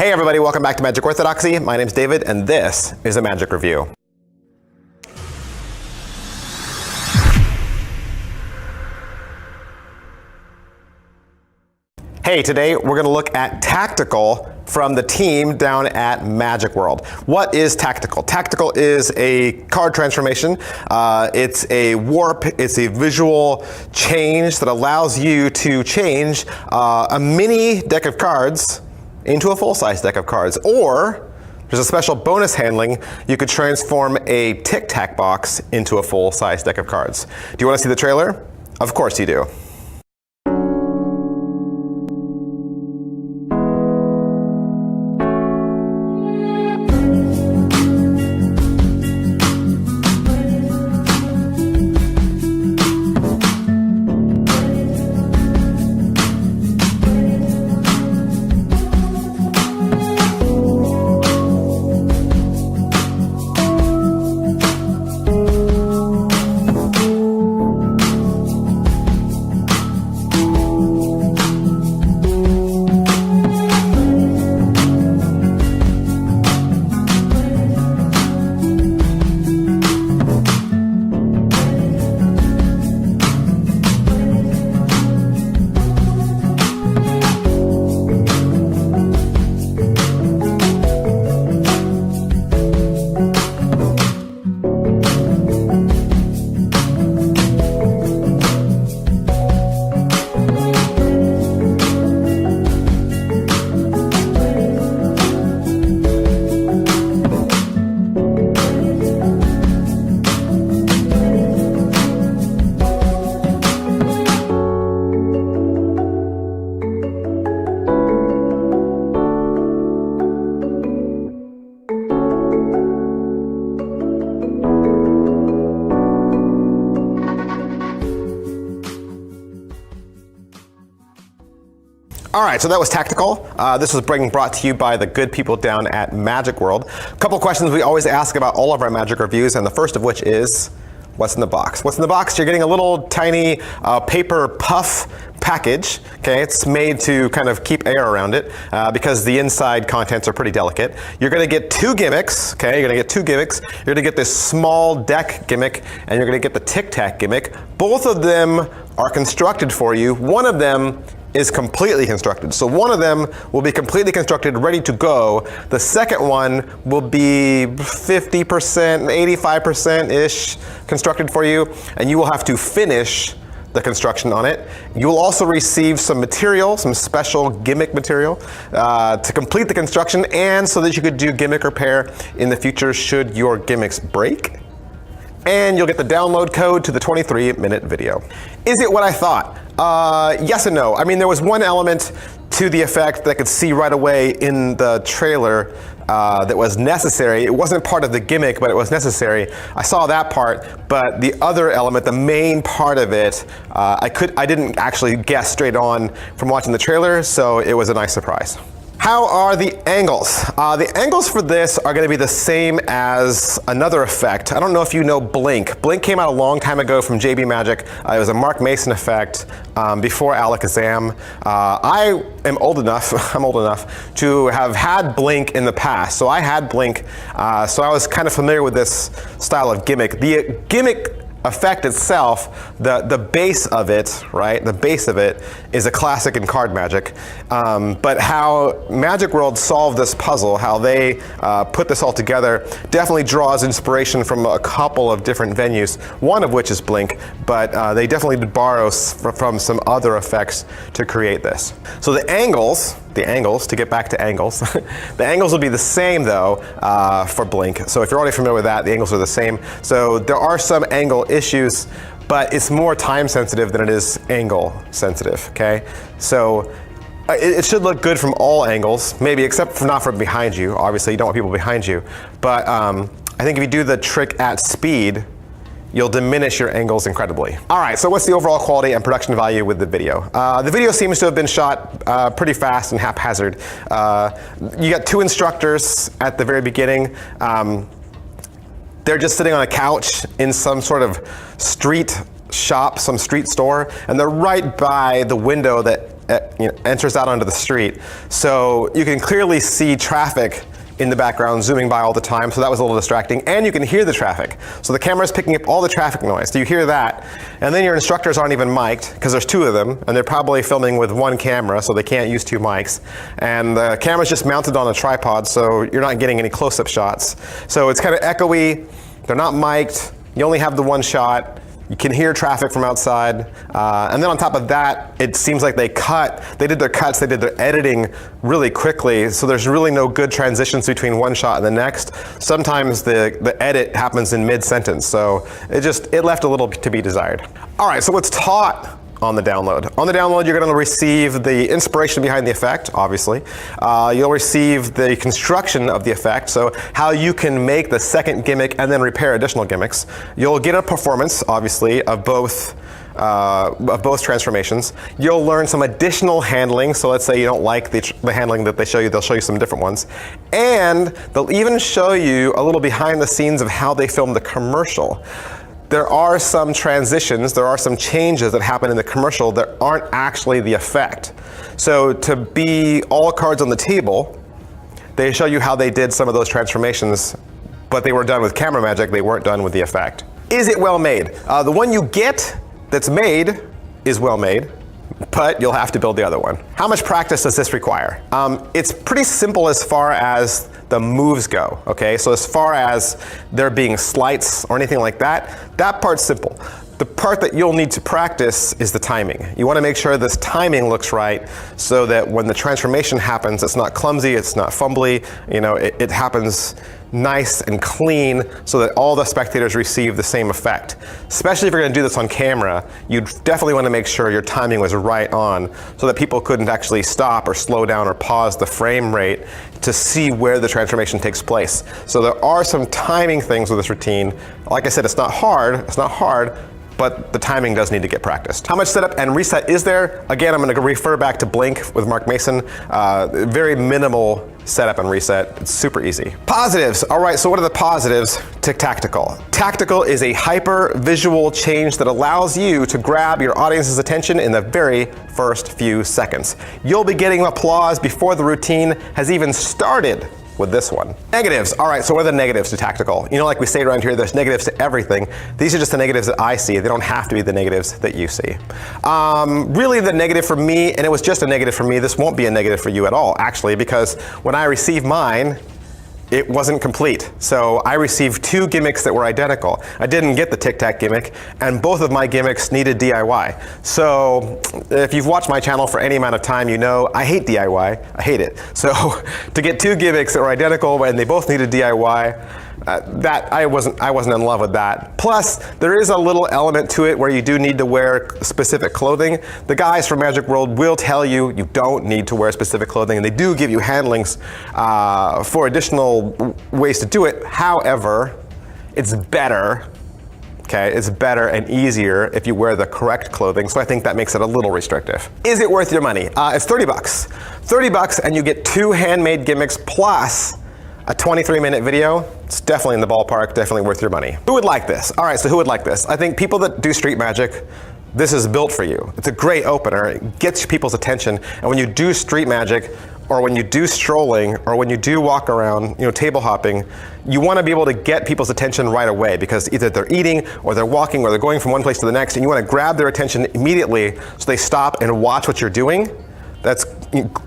Hey everybody, welcome back to Magic Orthodoxy. My name's David and this is a Magic Review. Hey, today we're going to look at Tactical from the team down at Magic World. What is Tactical? Tactical is a card transformation. It's a warp, it's a visual change that allows you to change a mini deck of cards into a full-size deck of cards. Or there's a special bonus handling. You could transform a Tic Tac box into a full-size deck of cards. Do you want to see the trailer? Of course you do. All right, so that was Tactical. This was brought to you by the good people down at Magic World. A couple questions we always ask about all of our Magic reviews, and the first of which is, what's in the box? What's in the box? You're getting a little tiny paper puff package. Okay, it's made to kind of keep air around it because the inside contents are pretty delicate. You're going to get two gimmicks. Okay, you're going to get two gimmicks. You're going to get this small deck gimmick, and you're going to get the Tic Tac gimmick. Both of them are constructed for you. One of them is completely constructed. So one of them will be completely constructed, ready to go. The second one will be 50%, 85%-ish constructed for you, and you will have to finish the construction on it. You will also receive some material, some special gimmick material to complete the construction, and so that you could do gimmick repair in the future should your gimmicks break. And you'll get the download code to the 23-minute video. Is it what I thought? Yes and no. I mean, there was one element to the effect that I could see right away in the trailer that was necessary. It wasn't part of the gimmick, but it was necessary. I saw that part, but the other element, the main part of it, I didn't actually guess straight on from watching the trailer, so it was a nice surprise. How are the angles? The angles for this are going to be the same as another effect. I don't know if you know Blink. Blink came out a long time ago from JB Magic. It was a Mark Mason effect before Alakazam. I am old enough, I'm old enough to have had Blink in the past. So I had Blink, so I was kind of familiar with this style of gimmick. The gimmick effect itself, the base of it, right? The base of it is a classic in card magic. But how Magic World solved this puzzle, how they put this all together, definitely draws inspiration from a couple of different venues, one of which is Blink, but they definitely did borrow from some other effects to create this. So the angles, to get back to angles, the angles will be the same though for Blink. So if you're already familiar with that, the angles are the same. So there are some angle issues, but it's more time sensitive than it is angle sensitive, okay? So it should look good from all angles, maybe except for not from behind you. Obviously you don't want people behind you. But I think if you do the trick at speed, you'll diminish your angles incredibly. All right, so what's the overall quality and production value with the video? The video seems to have been shot pretty fast and haphazard. You got two instructors at the very beginning. They're just sitting on a couch in some sort of street shop, some street store, and they're right by the window that enters out onto the street. So you can clearly see traffic in the background zooming by all the time, so that was a little distracting. And you can hear the traffic. So the camera's picking up all the traffic noise. So you hear that, and then your instructors aren't even mic'd, because there's 2 of them, and they're probably filming with 1 camera, so they can't use 2 mics. And the camera's just mounted on a tripod, so you're not getting any close-up shots. So it's kind of echoey, they're not mic'd, you only have the 1 shot. You can hear traffic from outside. And then on top of that, it seems like they did their cuts, they did their editing really quickly, so there's really no good transitions between one shot and the next. Sometimes the edit happens in mid-sentence, so it left a little to be desired. All right, so what's taught on the download? On the download, you're going to receive the inspiration behind the effect, obviously. You'll receive the construction of the effect, so how you can make the second gimmick and then repair additional gimmicks. You'll get a performance, obviously, of both transformations. You'll learn some additional handling, so let's say you don't like the handling that they show you, they'll show you some different ones. And they'll even show you a little behind the scenes of how they filmed the commercial. There are some transitions, there are some changes that happen in the commercial that aren't actually the effect. So to be all cards on the table, they show you how they did some of those transformations, but they were done with camera magic, they weren't done with the effect. Is it well made? The one you get that's made is well made, but you'll have to build the other one. How much practice does this require? It's pretty simple as far as the moves go, okay? So as far as there being slights or anything like that, that part's simple. The part that you'll need to practice is the timing. You want to make sure this timing looks right so that when the transformation happens, it's not clumsy, it's not fumbly, it happens nice and clean so that all the spectators receive the same effect. Especially if you're going to do this on camera, you definitely want to make sure your timing was right on so that people couldn't actually stop or slow down or pause the frame rate to see where the transformation takes place. So there are some timing things with this routine. Like I said, it's not hard, but the timing does need to get practiced. How much setup and reset is there? Again, I'm going to refer back to Blink with Mark Mason. Very minimal setup and reset. It's super easy. Positives. All right, so what are the positives to Tactical? Tactical is a hyper visual change that allows you to grab your audience's attention in the very first few seconds. You'll be getting applause before the routine has even started with this one. Negatives. All right, so what are the negatives to Tactical? Like we say around here, there's negatives to everything. These are just the negatives that I see. They don't have to be the negatives that you see. Really the negative for me, and it was just a negative for me, this won't be a negative for you at all, actually, because when I received mine, it wasn't complete. So I received 2 gimmicks that were identical. I didn't get the Tic Tac gimmick, and both of my gimmicks needed DIY. So if you've watched my channel for any amount of time, you know I hate DIY. I hate it. So to get 2 gimmicks that were identical and they both needed DIY, that I wasn't in love with that. Plus, there is a little element to it where you do need to wear specific clothing. The guys from Magic World will tell you you don't need to wear specific clothing, and they do give you handlings for additional ways to do it. However, it's better. Okay, it's better and easier if you wear the correct clothing, so I think that makes it a little restrictive. Is it worth your money? It's $30. $30 and you get 2 handmade gimmicks plus a 23-minute video. It's definitely in the ballpark, definitely worth your money. Who would like this? All right, so who would like this? I think people that do street magic, this is built for you. It's a great opener. It gets people's attention. And when you do street magic, or when you do strolling, or when you do walk around, table hopping, you want to be able to get people's attention right away, because either they're eating, or they're walking, or they're going from one place to the next, and you want to grab their attention immediately so they stop and watch what you're doing. That's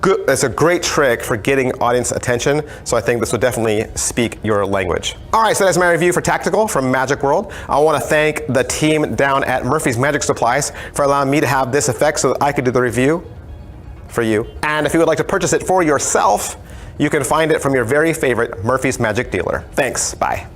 good. That's a great trick for getting audience attention, so I think this would definitely speak your language. All right, so that's my review for Tactical from Magic World. I want to thank the team down at Murphy's Magic Supplies for allowing me to have this effect so that I could do the review for you. And if you would like to purchase it for yourself, you can find it from your very favorite Murphy's Magic dealer. Thanks, bye.